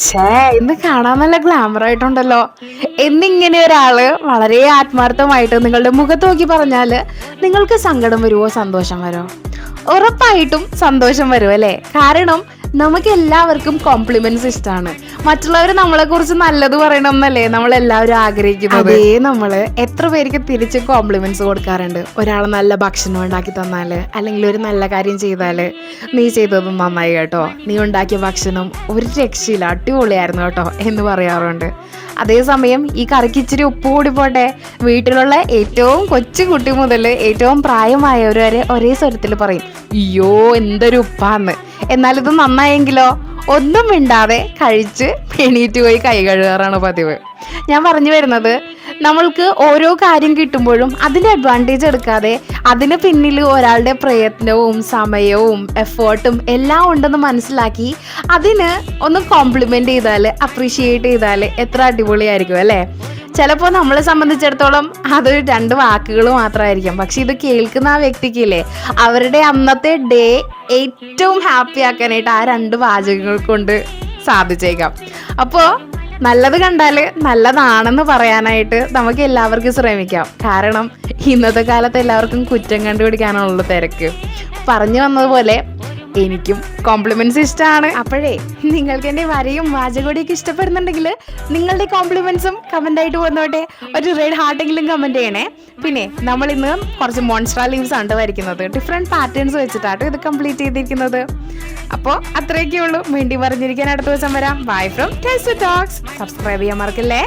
ഛേ, ഇന്ന് കാണാൻ നല്ല ഗ്ലാമർ ആയിട്ടുണ്ടല്ലോ. എന്നിങ്ങനെ ഒരാള് വളരെ ആത്മാർത്ഥമായിട്ട് നിങ്ങളുടെ മുഖത്ത് നോക്കി പറഞ്ഞാല് നിങ്ങൾക്ക് സങ്കടം വരുമോ, സന്തോഷം വരുമോ? ഉറപ്പായിട്ടും സന്തോഷം വരും അല്ലേ? കാരണം നമുക്ക് എല്ലാവർക്കും കോംപ്ലിമെന്റ്സ് ഇഷ്ടമാണ്. മറ്റുള്ളവർ നമ്മളെ കുറിച്ച് നല്ലത് പറയണം എന്നല്ലേ നമ്മൾ എല്ലാവരും ആഗ്രഹിക്കുന്നത്. അതേ, നമ്മള് എത്ര പേർക്ക് തിരിച്ച് കോംപ്ലിമെന്റ്സ് കൊടുക്കാറുണ്ട്. ഒരാൾ നല്ല ഭക്ഷണം ഉണ്ടാക്കി തന്നാല്, അല്ലെങ്കിൽ ഒരു നല്ല കാര്യം ചെയ്താല്, നീ ചെയ്തത് നന്നായി കേട്ടോ, നീ ഉണ്ടാക്കിയ ഭക്ഷണം ഒരു രക്ഷയില്ല, അടിപൊളിയായിരുന്നു കേട്ടോ എന്ന് പറയാറുണ്ട്. അതേസമയം ഈ കറിക്ക് ഇച്ചിരി ഉപ്പ് കൂടി പോട്ടെ, വീട്ടിലുള്ള ഏറ്റവും കൊച്ചു കുട്ടി മുതൽ ഏറ്റവും പ്രായമായവർ വരെ ഒരേ സ്വരത്തിൽ പറയും, അയ്യോ എന്തൊരു ഉപ്പാന്ന്. എന്നാൽ ഇത് നന്നായെങ്കിലോ ഒന്നും മിണ്ടാതെ കഴിച്ച് എണീറ്റ് പോയി കൈ കഴുകാറാണ് പതിവ്. ഞാൻ പറഞ്ഞു വരുന്നത്, നമ്മൾക്ക് ഓരോ കാര്യം കിട്ടുമ്പോഴും അതിൻ്റെ അഡ്വാൻറ്റേജ് എടുക്കാതെ അതിന് പിന്നിൽ ഒരാളുടെ പ്രയത്നവും സമയവും എഫേർട്ടും എല്ലാം ഉണ്ടെന്ന് മനസ്സിലാക്കി അതിന് ഒന്ന് കോംപ്ലിമെൻ്റ് ചെയ്താൽ, അപ്രീഷിയേറ്റ് ചെയ്താൽ എത്ര അടിപൊളിയായിരിക്കും അല്ലേ? ചിലപ്പോൾ നമ്മളെ സംബന്ധിച്ചിടത്തോളം അത് രണ്ട് വാക്കുകൾ മാത്രമായിരിക്കും, പക്ഷെ ഇത് കേൾക്കുന്ന ആ വ്യക്തിക്കില്ലേ, അവരുടെ അന്നത്തെ ഡേ ഏറ്റവും ഹാപ്പി ആക്കാനായിട്ട് ആ രണ്ട് വാചകങ്ങൾ കൊണ്ട് സാധിച്ചേക്കാം. അപ്പോൾ നല്ലത് കണ്ടാൽ നല്ലതാണെന്ന് പറയാനായിട്ട് നമുക്ക് എല്ലാവർക്കും ശ്രമിക്കാം. കാരണം ഇന്നത്തെ കാലത്ത് എല്ലാവർക്കും കുറ്റം കണ്ടുപിടിക്കാനുള്ള തിരക്ക്. പറഞ്ഞു വന്നതുപോലെ എനിക്കും കോംപ്ലിമെന്റ്സ് ഇഷ്ടമാണ്. അപ്പോഴേ നിങ്ങൾക്ക് എൻ്റെ വരയും വാചകോടിയൊക്കെ ഇഷ്ടപ്പെടുന്നുണ്ടെങ്കിൽ നിങ്ങളുടെ കോംപ്ലിമെന്റ്സും കമന്റ് ആയിട്ട് വന്നോട്ടെ. ഒരു റെഡ് ഹാർട്ടെങ്കിലും കമന്റ് ചെയ്യണേ. പിന്നെ നമ്മൾ ഇന്ന് കുറച്ച് മോൺസ്ട്രാ ലീവ്സ് ആണ് വരയ്ക്കുന്നത്. ഡിഫറെന്റ് പാറ്റേൺസ് വെച്ചിട്ടാട്ടോ ഇത് കംപ്ലീറ്റ് ചെയ്തിരിക്കുന്നത്. അപ്പോൾ അത്രയൊക്കെ ഉള്ളൂ. വീണ്ടും പറഞ്ഞിരിക്കാൻ അടുത്ത ദിവസം വരാം. Bye from taste talks. Subscribe ചെയ്യാൻ മറക്കല്ലേ.